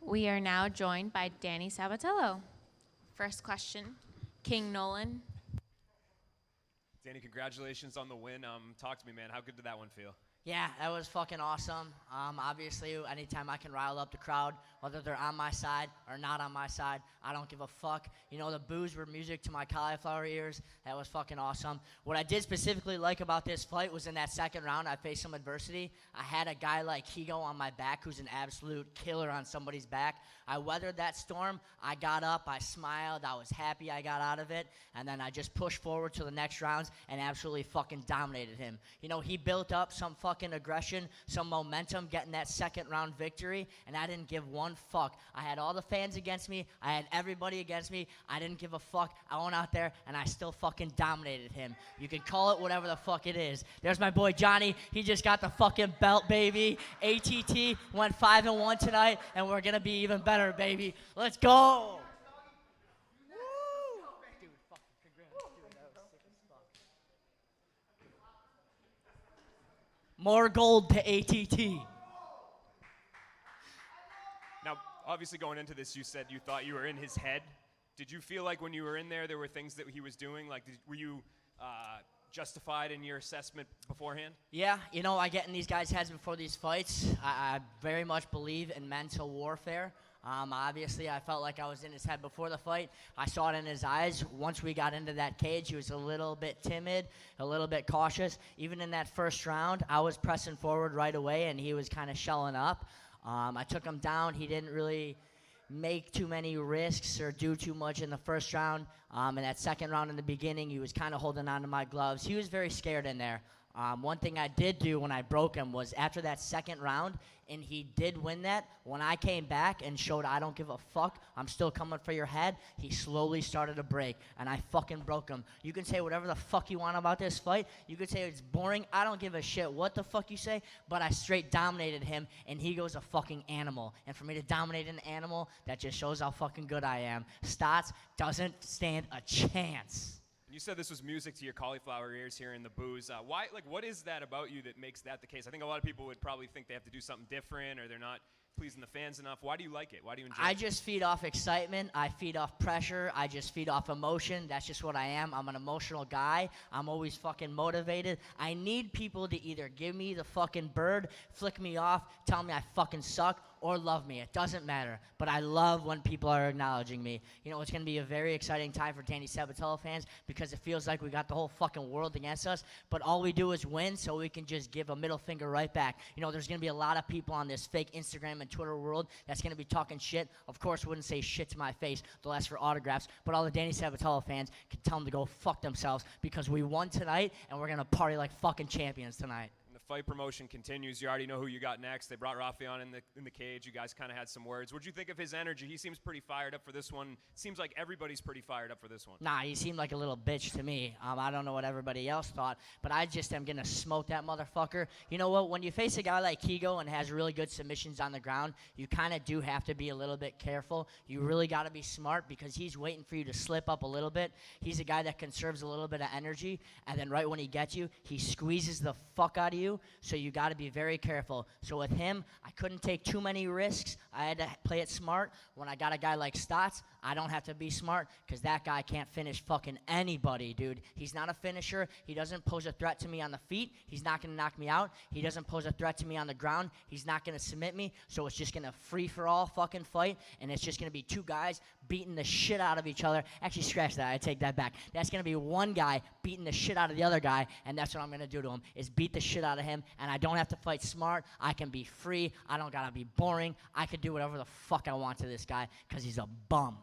We are now joined by Danny Sabatello. First question, King Nolan. Danny, congratulations on the win. Talk to me, man. How good did that one feel? Yeah, that was fucking awesome. Obviously, anytime I can rile up the crowd, whether they're on my side or not on my side, I don't give a fuck. You know, the boos were music to my cauliflower ears. That was fucking awesome. What I did specifically like about this fight was in that second round, I faced some adversity. I had a guy like Higo on my back who's an absolute killer on somebody's back. I weathered that storm. I got up. I smiled. I was happy I got out of it. And then I just pushed forward to the next rounds and absolutely fucking dominated him. You know, he built up some fucking aggression, some momentum, getting that second round victory, and I didn't give one fuck. I had all the fans against me. I had everybody against me. I didn't give a fuck. I went out there, and I still fucking dominated him. You can call it whatever the fuck it is. There's my boy Johnny. He just got the fucking belt, baby. ATT went 5-1 tonight, and we're going to be even better, baby. Let's go. More gold to ATT. Now, obviously going into this, you said you thought you were in his head. Did you feel like when you were in there were things that he was doing? Like, were you justified in your assessment beforehand? Yeah, you know, I get in these guys' heads before these fights. I very much believe in mental warfare. Obviously, I felt like I was in his head before the fight. I saw it in his eyes. Once we got into that cage, he was a little bit timid, a little bit cautious. Even in that first round, I was pressing forward right away, and he was kind of shelling up. I took him down. He didn't really make too many risks or do too much in the first round. In that second round in the beginning, he was kind of holding on to my gloves. He was very scared in there. One thing I did do when I broke him was after that second round, and he did win that, when I came back and showed I don't give a fuck, I'm still coming for your head, he slowly started to break, and I fucking broke him. You can say whatever the fuck you want about this fight. You could say it's boring. I don't give a shit what the fuck you say, but I straight dominated him, and he goes a fucking animal. And for me to dominate an animal, that just shows how fucking good I am. Stots doesn't stand a chance. You said this was music to your cauliflower ears here in the booze. What is that about you that makes that the case? I think a lot of people would probably think they have to do something different or they're not pleasing the fans enough. Why do you like it? Why do you enjoy it? I just feed off excitement. I feed off pressure. I just feed off emotion. That's just what I am. I'm an emotional guy. I'm always fucking motivated. I need people to either give me the fucking bird, flick me off, tell me I fucking suck, or love me. It doesn't matter. But I love when people are acknowledging me. You know, it's going to be a very exciting time for Danny Sabatello fans because it feels like we got the whole fucking world against us, but all we do is win so we can just give a middle finger right back. You know, there's going to be a lot of people on this fake Instagram and Twitter world that's going to be talking shit. Of course, wouldn't say shit to my face. They'll ask for autographs, but all the Danny Sabatello fans can tell them to go fuck themselves because we won tonight and we're going to party like fucking champions tonight. Fight promotion continues. You already know who you got next. They brought Raufeon in the cage. You guys kind of had some words. What'd you think of his energy? He seems pretty fired up for this one. Seems like everybody's pretty fired up for this one. Nah, he seemed like a little bitch to me. I don't know what everybody else thought, but I just am gonna smoke that motherfucker. You know what? When you face a guy like Higo and has really good submissions on the ground, you kind of do have to be a little bit careful. You really got to be smart because he's waiting for you to slip up a little bit. He's a guy that conserves a little bit of energy, and then right when he gets you, he squeezes the fuck out of you. So you got to be very careful. So with him, I couldn't take too many risks. I had to play it smart. When I got a guy like Stots, I don't have to be smart because that guy can't finish fucking anybody, dude. He's not a finisher. He doesn't pose a threat to me on the feet. He's not going to knock me out. He doesn't pose a threat to me on the ground. He's not going to submit me. So it's just going to free-for-all fucking fight, and it's just going to be two guys beating the shit out of each other. Actually, scratch that. I take that back. That's going to be one guy beating the shit out of the other guy, and that's what I'm going to do to him, is beat the shit out of him, and I don't have to fight smart. I can be free. I don't got to be boring. I can do whatever the fuck I want to this guy because he's a bum.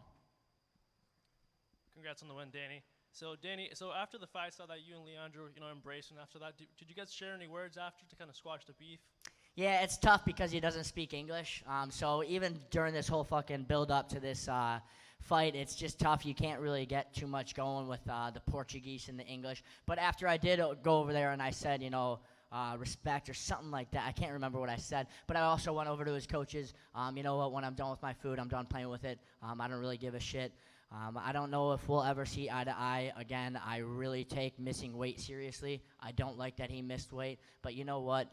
Congrats on the win, Danny. So, Danny, after the fight, I saw that you and Leandro, embraced, and after that, did you guys share any words after to kind of squash the beef? Yeah, it's tough because he doesn't speak English. So even during this whole fucking build-up to this fight, it's just tough. You can't really get too much going with the Portuguese and the English. But after I did go over there and I said, respect or something like that. I can't remember what I said. But I also went over to his coaches. You know what? When I'm done with my food, I'm done playing with it. I don't really give a shit. I don't know if we'll ever see eye to eye again. I really take missing weight seriously. I don't like that he missed weight. But you know what?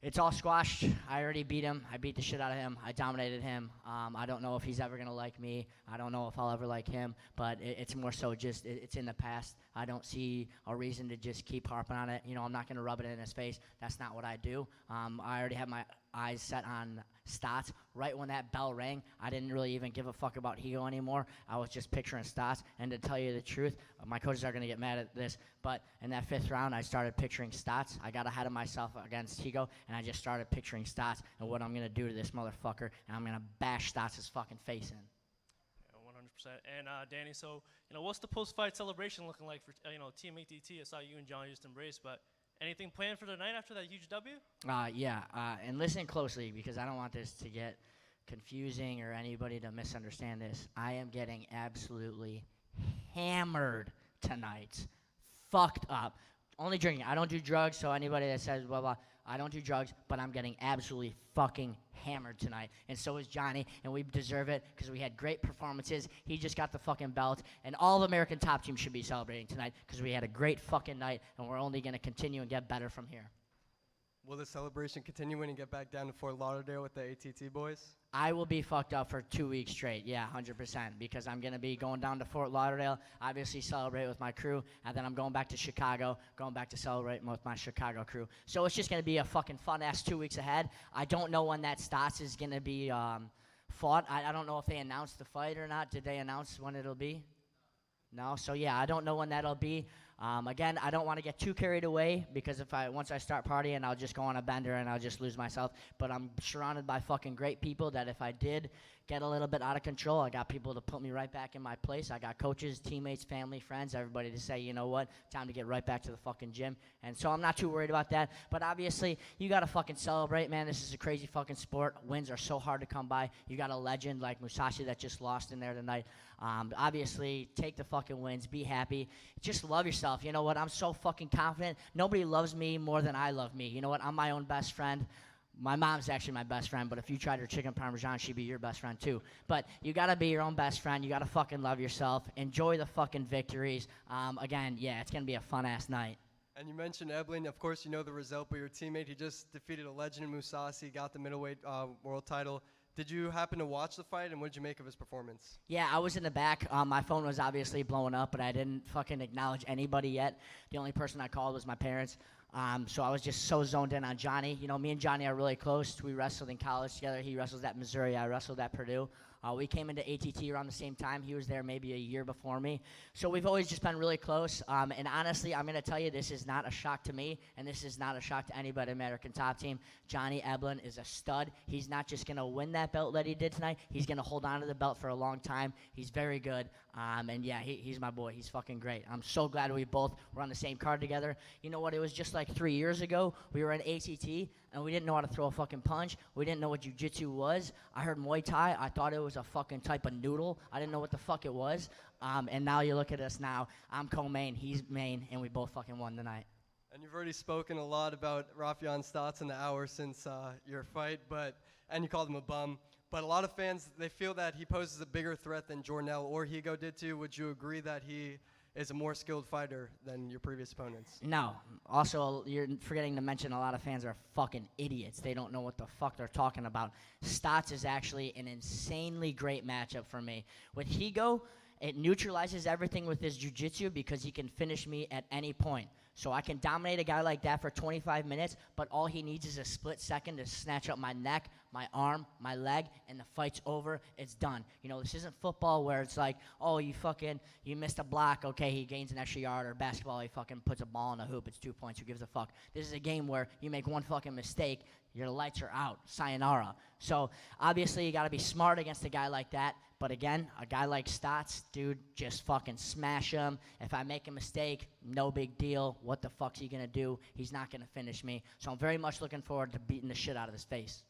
It's all squashed. I already beat him. I beat the shit out of him. I dominated him. I don't know if he's ever going to like me. I don't know if I'll ever like him. But it's more so just it's in the past. I don't see a reason to just keep harping on it. You know, I'm not going to rub it in his face. That's not what I do. I already have my eyes set on Stots. Right when that bell rang, I didn't really even give a fuck about Higo anymore. I was just picturing Stots. And to tell you the truth, my coaches are going to get mad at this, but in that 5th round, I started picturing Stots. I got ahead of myself against Higo, and I just started picturing Stots and what I'm going to do to this motherfucker, and I'm going to bash Stots' fucking face in. Yeah, 100%. And Danny, so what's the post-fight celebration looking like for Team ATT? I saw you and Johnny just embraced, but anything planned for the night after that huge W? Yeah, and listen closely because I don't want this to get confusing or anybody to misunderstand this. I am getting absolutely hammered tonight. Fucked up. Only drinking. I don't do drugs, so anybody that says blah, blah, I don't do drugs, but I'm getting absolutely fucking hammered tonight. And so is Johnny, and we deserve it because we had great performances. He just got the fucking belt, and all the American top teams should be celebrating tonight because we had a great fucking night, and we're only going to continue and get better from here. Will the celebration continue when you get back down to Fort Lauderdale with the ATT boys? I will be fucked up for 2 weeks straight, yeah, 100%, because I'm going to be going down to Fort Lauderdale, obviously celebrate with my crew, and then I'm going back to Chicago, going back to celebrate with my Chicago crew. So it's just going to be a fucking fun-ass 2 weeks ahead. I don't know when that Stots is going to be fought. I don't know if they announced the fight or not. Did they announce when it'll be? No? So, yeah, I don't know when that'll be. Again, I don't want to get too carried away because once I start partying, I'll just go on a bender and I'll just lose myself. But I'm surrounded by fucking great people that if I did get a little bit out of control, I got people to put me right back in my place. I got coaches, teammates, family, friends, everybody to say, you know what, time to get right back to the fucking gym. And so I'm not too worried about that. But obviously, you got to fucking celebrate, man. This is a crazy fucking sport. Wins are so hard to come by. You got a legend like Mousasi that just lost in there tonight. Obviously, take the fucking wins. Be happy. Just love yourself. You know what? I'm so fucking confident. Nobody loves me more than I love me. You know what? I'm my own best friend. My mom's actually my best friend, but if you tried her chicken parmesan, she'd be your best friend too. But you gotta be your own best friend. You gotta fucking love yourself. Enjoy the fucking victories. Again, yeah, it's gonna be a fun-ass night. And you mentioned Eblen. Of course, you know the result, but your teammate, he just defeated a legend in Mousasi, got the middleweight world title. Did you happen to watch the fight, and what did you make of his performance? Yeah, I was in the back. My phone was obviously blowing up, but I didn't fucking acknowledge anybody yet. The only person I called was my parents. So I was just so zoned in on Johnny. You know, me and Johnny are really close. We wrestled in college together. He wrestles at Missouri. I wrestled at Purdue. We came into ATT around the same time. He was there maybe a year before me. So we've always just been really close. And honestly, I'm going to tell you, this is not a shock to me, and this is not a shock to anybody in the American top team. Johnny Eblen is a stud. He's not just going to win that belt that he did tonight. He's going to hold on to the belt for a long time. He's very good. And yeah, he's my boy. He's fucking great. I'm so glad we both were on the same card together. You know what? It was just like 3 years ago. We were in ATT, and we didn't know how to throw a fucking punch. We didn't know what jiu-jitsu was. I heard Muay Thai. I thought it was a fucking type of noodle. I didn't know what the fuck it was. And now you look at us now. I'm co-main. He's main, and we both fucking won tonight. And you've already spoken a lot about Raufeon Stots in the hour since your fight, and you called him a bum. But a lot of fans, they feel that he poses a bigger threat than Jornell or Higo did too. Would you agree that he is a more skilled fighter than your previous opponents? No. Also, you're forgetting to mention a lot of fans are fucking idiots. They don't know what the fuck they're talking about. Stots is actually an insanely great matchup for me. With Higo, it neutralizes everything with his jiu-jitsu because he can finish me at any point. So I can dominate a guy like that for 25 minutes, but all he needs is a split second to snatch up my neck, my arm, my leg, and the fight's over. It's done. You know, this isn't football where it's like, oh, you missed a block. Okay, he gains an extra yard. Or basketball, he fucking puts a ball in a hoop. It's 2 points. Who gives a fuck? This is a game where you make one fucking mistake, your lights are out. Sayonara. So obviously you got to be smart against a guy like that. But again, a guy like Stots, dude, just fucking smash him. If I make a mistake, no big deal. What the fuck's he going to do? He's not going to finish me. So I'm very much looking forward to beating the shit out of his face.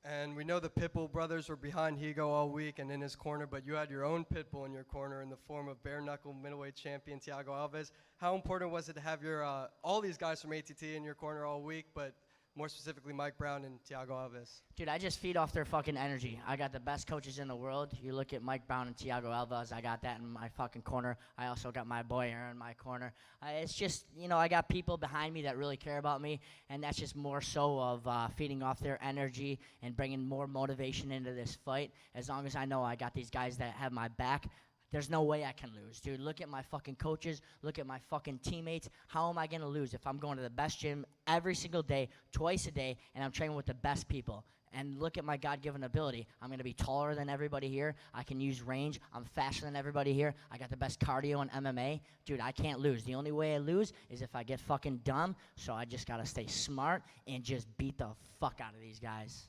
And we know the Pitbull brothers were behind Higo all week and in his corner, but you had your own Pitbull in your corner in the form of bare-knuckle middleweight champion Thiago Alves. How important was it to have your all these guys from ATT in your corner all week, but more specifically Mike Brown and Thiago Alves? Dude, I just feed off their fucking energy. I got the best coaches in the world. You look at Mike Brown and Thiago Alves, I got that in my fucking corner. I also got my boy Aaron in my corner. It's just, I got people behind me that really care about me, and that's just more so of feeding off their energy and bringing more motivation into this fight. As long as I know I got these guys that have my back, there's no way I can lose, dude. Look at my fucking coaches. Look at my fucking teammates. How am I going to lose if I'm going to the best gym every single day, twice a day, and I'm training with the best people? And look at my God-given ability. I'm going to be taller than everybody here. I can use range. I'm faster than everybody here. I got the best cardio in MMA. Dude, I can't lose. The only way I lose is if I get fucking dumb, so I just got to stay smart and just beat the fuck out of these guys.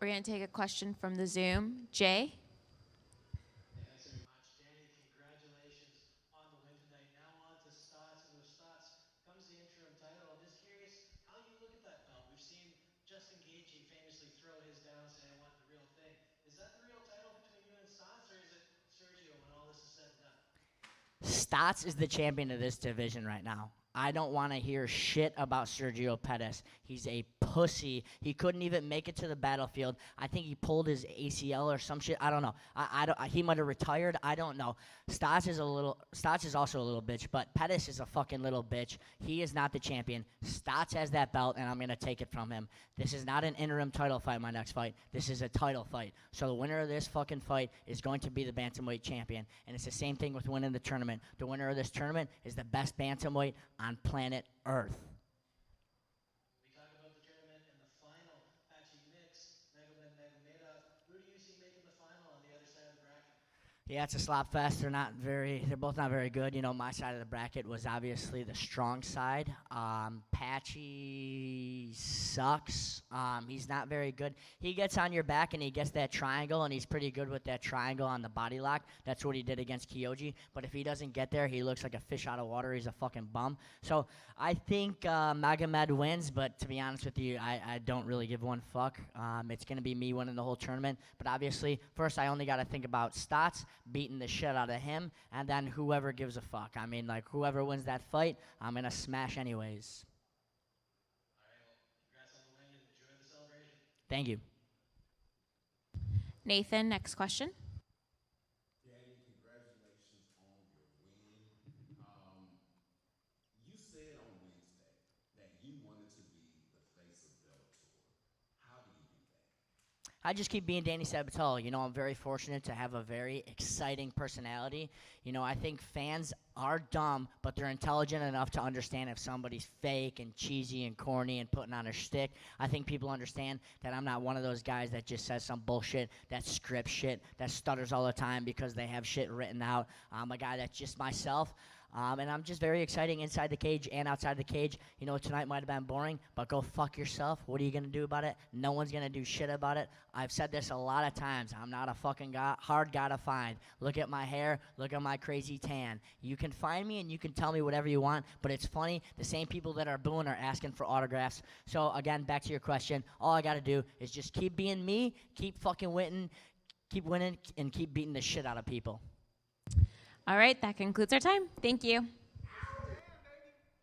We're going to take a question from the Zoom. Jay? Stots is the champion of this division right now. I don't want to hear shit about Sergio Pettis. He's a pussy. He couldn't even make it to the battlefield. I think he pulled his ACL or some shit. I don't know. He might have retired. I don't know. Stots is also a little bitch, but Pettis is a fucking little bitch. He is not the champion. Stots has that belt, and I'm going to take it from him. This is not an interim title fight, my next fight. This is a title fight. So the winner of this fucking fight is going to be the bantamweight champion, and it's the same thing with winning the tournament. The winner of this tournament is the best bantamweight on planet Earth. We talk about the tournament and the final. Patchy mix, Magomed Magomedov. Who do you see making the final on the other side of the bracket? Yeah, it's a slop fest. They're both not very good. My side of the bracket was obviously the strong side. Patchy sucks. He's not very good. He gets on your back and he gets that triangle, and he's pretty good with that triangle on the body lock. That's what he did against Kyoji. But if he doesn't get there, he looks like a fish out of water. He's a fucking bum. So I think Magomed wins, but to be honest with you, I don't really give one fuck. It's going to be me winning the whole tournament. But obviously, first I only got to think about Stots beating the shit out of him, and then whoever gives a fuck. Whoever wins that fight, I'm going to smash anyways. All right, well, congrats on the win and enjoy the celebration. Thank you. Nathan, next question. Danny, congratulations on your win. You said on Wednesday that you wanted to be the face of Bellator. How do you do that? I just keep being Danny Sabatello. I'm very fortunate to have a very exciting personality. I think fans are dumb, but they're intelligent enough to understand if somebody's fake and cheesy and corny and putting on a shtick. I think people understand that I'm not one of those guys that just says some bullshit, that script shit, that stutters all the time because they have shit written out. I'm a guy that's just myself. And I'm just very exciting inside the cage and outside the cage. Tonight might have been boring, but go fuck yourself. What are you going to do about it? No one's going to do shit about it. I've said this a lot of times. I'm not a fucking hard guy to find. Look at my hair. Look at my crazy tan. You can find me and you can tell me whatever you want, but it's funny. The same people that are booing are asking for autographs. So, again, back to your question. All I got to do is just keep being me, keep fucking winning, and keep beating the shit out of people. All right, that concludes our time. Thank you.